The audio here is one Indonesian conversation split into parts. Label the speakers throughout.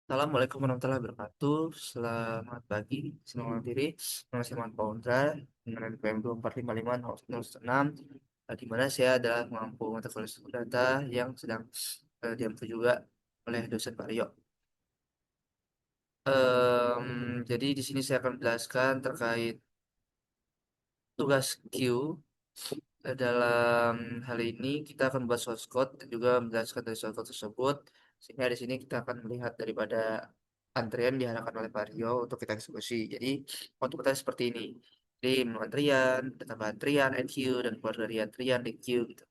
Speaker 1: Assalamualaikum warahmatullahi wabarakatuh. Selamat pagi, selamat diri. Nama saya Muhammad Paundra dengan NPM 2455006, di mana saya adalah pengampu mata kuliah Suku Data yang sedang diampu juga oleh dosen Pak Rio. Jadi di sini saya akan menjelaskan terkait tugas Q. Dalam hal ini kita akan membuat source code dan juga menjelaskan dari source code tersebut, sehingga di sini kita akan melihat daripada antrian diarahkan oleh Vario untuk kita eksekusi. Jadi untuk kita seperti ini. Jadi menu antrian, ditambah antrian, NQ, dan keluar dari antrian, DQ gitu.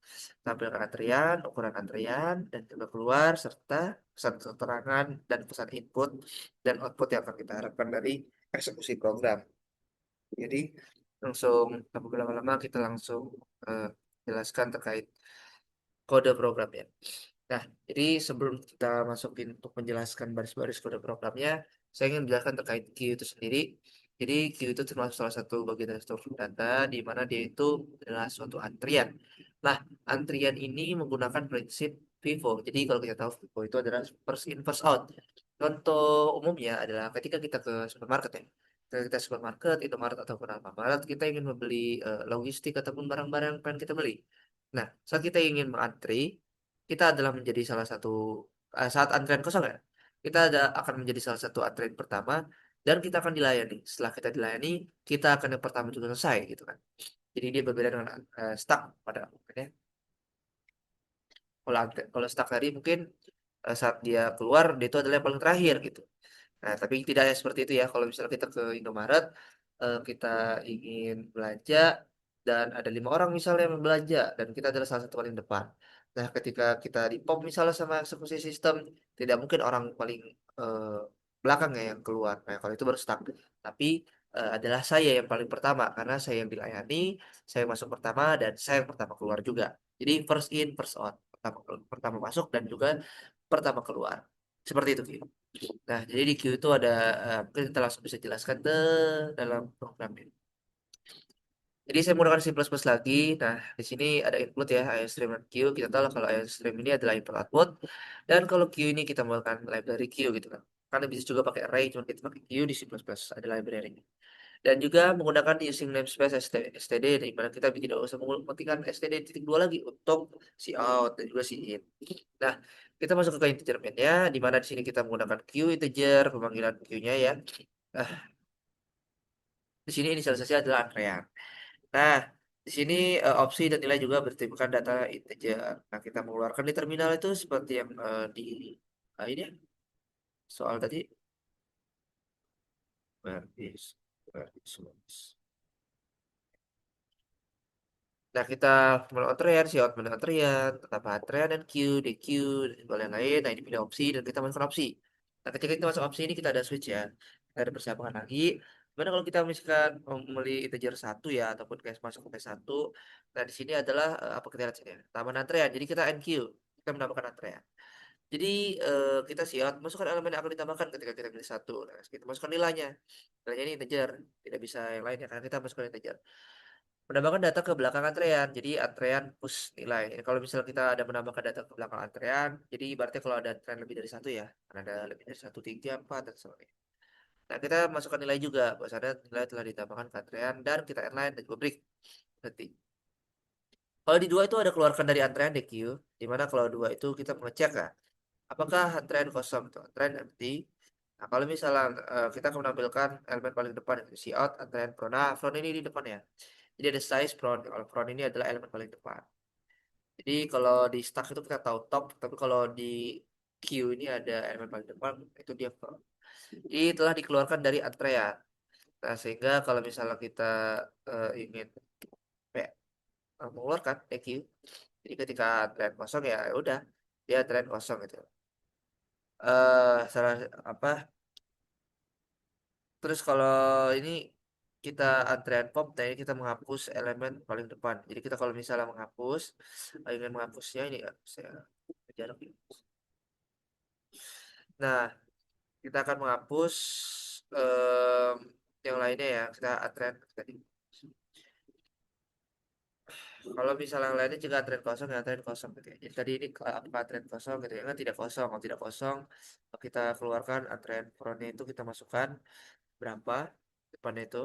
Speaker 1: Tampilkan antrian, ukuran antrian, dan juga keluar, serta pesan keterangan dan pesan input dan output yang akan kita harapkan dari eksekusi program. Jadi langsung tanpa berlama-lama kita langsung eh, jelaskan terkait kode programnya. Nah, jadi sebelum kita masukin untuk menjelaskan baris-baris kode programnya, saya ingin menjelaskan terkait Q itu sendiri. Jadi Q itu termasuk salah satu bagian dari struktur data di mana dia itu adalah suatu antrian. Nah, antrian ini menggunakan prinsip FIFO. Jadi kalau kita tahu FIFO itu adalah first in first out. Contoh umumnya adalah ketika kita ke supermarket ya. Ketika kita supermarket, Indomaret ataupun Alfamart, kita ingin membeli logistik ataupun barang-barang yang pengen kita beli. Nah, saat kita ingin mengantri, kita adalah menjadi salah satu saat antrian kosong ya, kita akan menjadi salah satu antrian pertama dan kita akan dilayani. Setelah kita dilayani, kita akan yang pertama juga selesai gitu kan. Jadi dia berbeda dengan stuck pada umumnya. Kalau stuck tadi mungkin saat dia keluar dia itu adalah yang paling terakhir gitu. Nah, tapi tidak seperti itu ya. Kalau misalnya kita ke Indomaret, kita ingin belanja dan ada 5 orang misalnya yang belanja dan kita adalah salah satu paling depan. Nah, ketika kita di pop misalnya sama eksekusi sistem, tidak mungkin orang paling eh, belakang ya yang keluar. Nah, kalau itu baru stuck. Tapi adalah saya yang paling pertama karena saya yang dilayani, saya yang masuk pertama dan saya yang pertama keluar juga. Jadi first in, first out. Pertama masuk dan juga pertama keluar. Seperti itu, Vio. Nah, jadi di Q itu ada, mungkin kita langsung bisa jelaskan dalam program ini. Jadi saya menggunakan C++ lagi. Nah, di sini ada input ya, IOStream dan Q. Kita tahu lah kalau IOStream ini adalah input output. Dan kalau Q ini kita menggunakan library Q gitu kan. Karena bisa juga pakai array, cuma kita pakai Q di C++, ada library. Dan juga menggunakan using namespace std, di mana kita tidak usah mengetikkan std titik dua lagi untuk si out dan juga si in. Nah, kita masuk ke integer main-nya, di mana di sini kita menggunakan Q integer, pemanggilan Q-nya ya. Nah, di sini inisialisasi adalah angka. Nah, di sini opsi dan nilai juga bertimbangkan data integer. Nah, kita mengeluarkan di terminal itu seperti yang di ini ya, soal tadi. Where is. Nah, kita menu antrian, si out menu antrian, tambah antrian dan queue, DQ, dan juga lain-lain. Nah, ini pilih opsi dan kita masukkan opsi. Nah, ketika kita masuk opsi ini kita ada switch ya. Kita ada persiapan lagi. Gimana kalau kita misalkan membeli integer satu ya, ataupun kayak masuk ke satu. Nah, di sini adalah apa kita lihat sini ya. Tambah antrian. Jadi kita NQ. Kita menambahkan antrian. Jadi kita siap masukkan elemen yang akan ditambahkan ketika kita pilih satu. Nah, kita masukkan nilainya. Nilainya ini integer. Tidak bisa yang lainnya karena kita masukkan integer. Menambahkan data ke belakang antrean. Jadi antrean push nilai. Jadi kalau misalnya kita ada menambahkan data ke belakang antrean, jadi berarti kalau ada antrean lebih dari satu ya, kan ada lebih dari satu, tiga, empat, dan sebagainya. Nah, kita masukkan nilai juga. Bahwasanya nilai telah ditambahkan ke antrean dan kita align dan juga break. Berarti. Kalau di dua itu ada keluarkan dari antrean DQ, di mana kalau dua itu kita mengecek ya, apakah antrean kosong atau antrean empty. Nah, kalau misalnya kita akan menampilkan elemen paling depan, itu si out, antrean pro. Nah, front ini di depan ya. Jadi ada size front. Kalau front ini adalah elemen paling depan. Jadi kalau di stack itu kita tahu top, tapi kalau di queue ini ada elemen paling depan, itu dia front. Jadi telah dikeluarkan dari antrean. Nah, sehingga kalau misalnya kita ingin apa ya, mengeluarkan queue, jadi ketika antrean kosong ya udah dia antrean kosong gitu. Salah apa? Terus kalau ini kita antrean pop, nah ini kita menghapus elemen paling depan. Jadi kita kalau misalnya menghapus, ingin menghapusnya ini ya, saya jarak. Nah, kita akan menghapus em, yang lainnya ya. Kita antrean tadi. Kalau misalnya yang lainnya juga antrean kosong ya antrean kosong gitu ya. Jadi tadi ini apa antrean kosong gitu ya kan tidak kosong. Kalau tidak kosong kita keluarkan antrean frontnya itu kita masukkan berapa depannya itu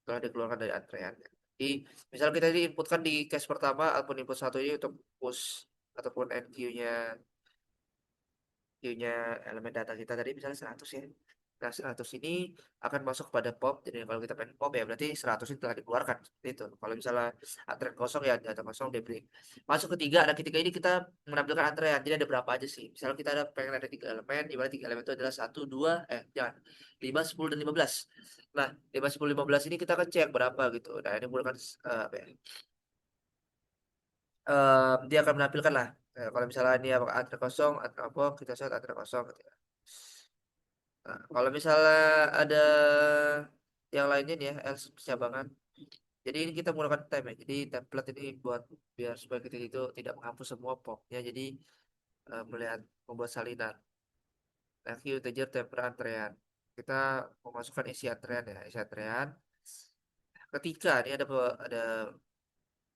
Speaker 1: telah dikeluarkan dari antrean. Jadi misal kita di inputkan di case pertama ataupun input satu ini untuk push ataupun NQ-nya Q-nya elemen data kita tadi misalnya 100 ya. Nah, 100 ini akan masuk pada pop. Jadi kalau kita pengen pop ya berarti 100 ini telah dikeluarkan. Seperti itu. Kalau misalnya antrean kosong ya data kosong dia break. Masuk ketiga, dan ketiga ini kita menampilkan antrean. Jadi ada berapa aja sih? Misalnya kita ada pengen ada tiga elemen, di mana tiga elemen itu adalah satu, dua, jangan, 5, 10, dan 15. Nah, 5, 10, 15 ini kita akan cek berapa gitu. Nah, ini menggunakan apa ya? Dia akan menampilkan lah. Kalau misalnya ini apa antrean kosong, antrean apa, kita set antrean kosong gitu ya. Nah, kalau misalnya ada yang lainnya nih ya, else cabangan. Jadi ini kita menggunakan time ya. Jadi template ini buat biar supaya kita itu tidak menghapus semua popnya. Jadi melihat membuat salinan. Thank you integer temper antrean. Kita memasukkan isi antrean ya, isi antrean. Ketika ini ada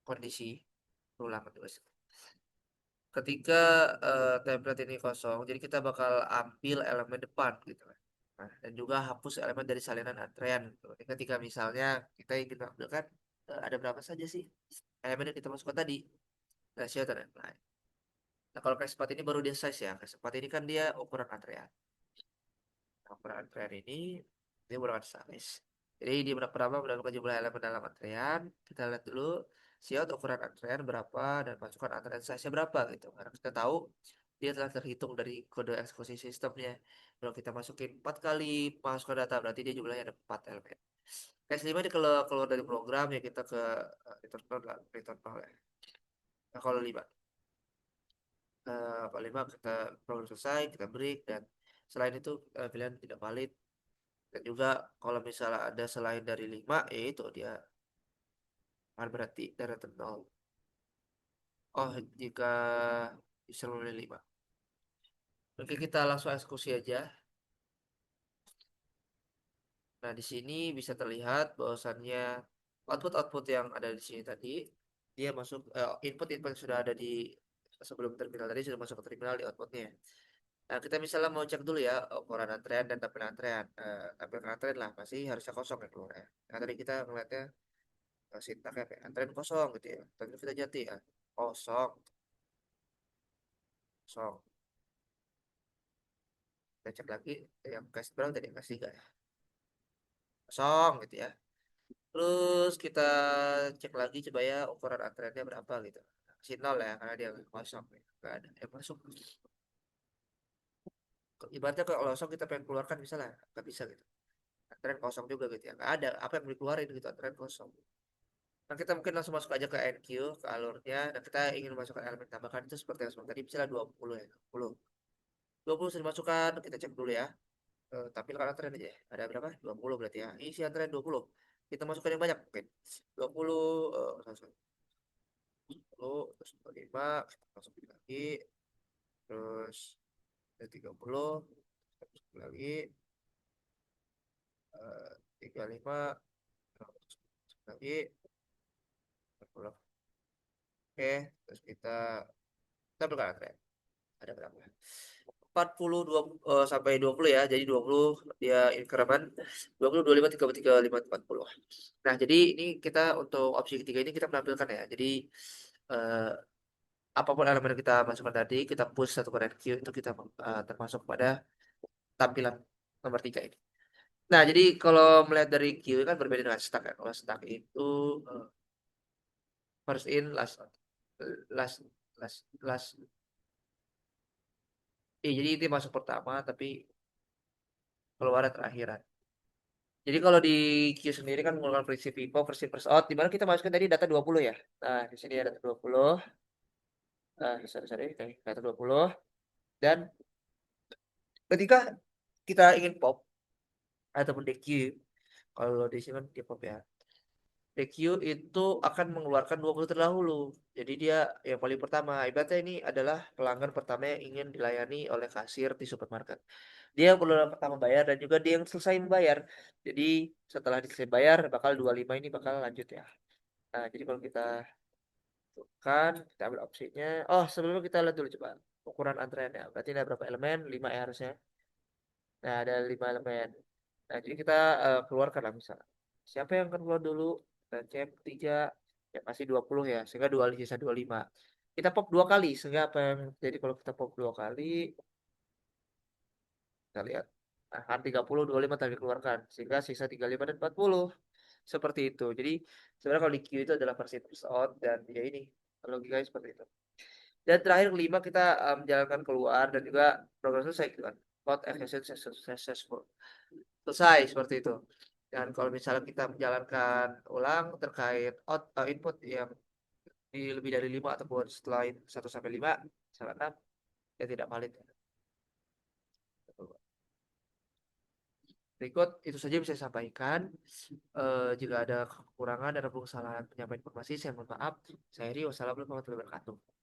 Speaker 1: kondisi ulang terus. Ketika template ini kosong, jadi kita bakal ambil elemen depan gitu kan. Nah, dan juga hapus elemen dari salinan antrean gitu. Jadi ketika misalnya kita ingin mengambilkan ada berapa saja sih elemen yang kita masukkan tadi, rasio dan lain-lain. Nah, kalau case 4 ini baru dia size ya. Case 4 ini kan dia ukuran antrean. Nah, ukuran antrean ini dia merupakan size. Jadi di pertama menentukan jumlah elemen dalam antrean. Kita lihat dulu siot ukuran antrean berapa dan masukkan antrean size-nya berapa gitu. Karena kita tahu dia telah terhitung dari kode eksekusi sistemnya. Kalau kita masukin 4 kali masukkan data berarti dia jumlahnya ada 4 elemen. Case 5 ini kalau keluar dari program ya kita ke return nol lah, return nol ya. Nah, kalau 5 paling lima kita program selesai kita break dan selain itu pilihan tidak valid dan juga kalau misalnya ada selain dari 5 itu dia berarti dari nol. Oh, jika bisa memilih 5, oke kita langsung eksekusi aja. Nah di sini bisa terlihat bahwasannya output-output yang ada di sini tadi dia masuk input-input yang sudah ada di sebelum terminal tadi sudah masuk ke terminal di outputnya. Nah, kita misalnya mau cek dulu ya ukuran antrean dan tampil antrean. Tampil antrean lah masih harusnya kosong ya keluar ya. Nah, tadi kita ngeliatnya sintaknya kayak antrean kosong gitu ya. Tapi kita jati ya kosong, kosong. Kita cek lagi yang kasih berapa tadi kasih tiga ya. Kosong gitu ya. Terus kita cek lagi coba ya ukuran antreannya berapa gitu. Kasih nol ya karena dia kosong ya. Nggak ada yang masuk. Ibaratnya kalau kosong kita pengen keluarkan misalnya nggak bisa gitu. Antrean kosong juga gitu ya. Nggak ada apa yang dikeluarin gitu antrean kosong. Nah, kita mungkin langsung masuk aja ke NQ, ke alurnya. Dan kita ingin memasukkan elemen tambahan itu seperti yang seperti tadi, misalnya 20 ya. 20. 20 sudah dimasukkan, kita cek dulu ya. Tampilkan antrean aja ya. Ada berapa? 20 berarti ya. Isi antrean 20. Kita masukkan yang banyak mungkin. 20, 10, terus 25, kita masukin lagi. Terus ada 30, kita masukin lagi. 35, terus masukin lagi. 40. Oke, terus kita tampilkan antrean. Ada berapa? 40 sampai 20 ya. Jadi 20 dia increment 20 25 30 35 40. Nah, jadi ini kita untuk opsi ketiga ini kita menampilkan ya. Jadi eh, apapun elemen yang kita masukkan tadi, kita push satu ke queue itu kita termasuk pada tampilan nomor 3 ini. Nah, jadi kalau melihat dari queue kan berbeda dengan stack ya. Kalau stack itu eh, first in last last last. Jadi itu masuk pertama tapi keluar terakhiran. Jadi kalau di Q sendiri kan menggunakan prinsip FIFO, first in first out, di mana kita masukkan tadi data 20 ya. Nah, di sini ada data 20. Sorry, oke, data 20. Dan ketika kita ingin pop ataupun DQ, kalau di sini kan di pop ya. DQ itu akan mengeluarkan 20 terdahulu. Jadi dia yang paling pertama. Ibaratnya ini adalah pelanggan pertama yang ingin dilayani oleh kasir di supermarket. Dia yang pelanggan pertama bayar dan juga dia yang selesai membayar. Jadi setelah selesai bayar bakal 25 ini bakal lanjut ya. Nah, jadi kalau kita
Speaker 2: Tuh kan, kita ambil opsinya. Oh, sebelumnya kita lihat dulu coba ukuran antreannya. Berarti ada berapa elemen? 5 ya harusnya. Nah, ada 5 elemen. Nah, jadi kita keluarkan lah misalnya. Siapa yang akan keluar dulu? Kita cek 3. Ya, pasti 20 ya. Sehingga 2 sisa 25. Kita pop 2 kali. Sehingga apa yang jadi kalau kita pop 2 kali, kita lihat. Nah, kan 30, 25 tadi keluarkan. Sehingga sisa 35 dan 40. Seperti itu. Jadi, sebenarnya kalau di Q itu adalah first in, first out. Dan ya ini, logikanya seperti itu. Dan terakhir kelima kita menjalankan keluar dan juga program selesai gitu kan. Code execution successful. Selesai seperti itu. Dan kalau misalnya kita menjalankan ulang terkait input yang lebih dari 5 ataupun setelah 1 sampai 5, misalnya 6, ya tidak valid. Berikut itu saja bisa saya sampaikan. Jika ada kekurangan dan kesalahan penyampaian informasi, saya mohon maaf. Saya Rio, wassalamualaikum warahmatullahi wabarakatuh.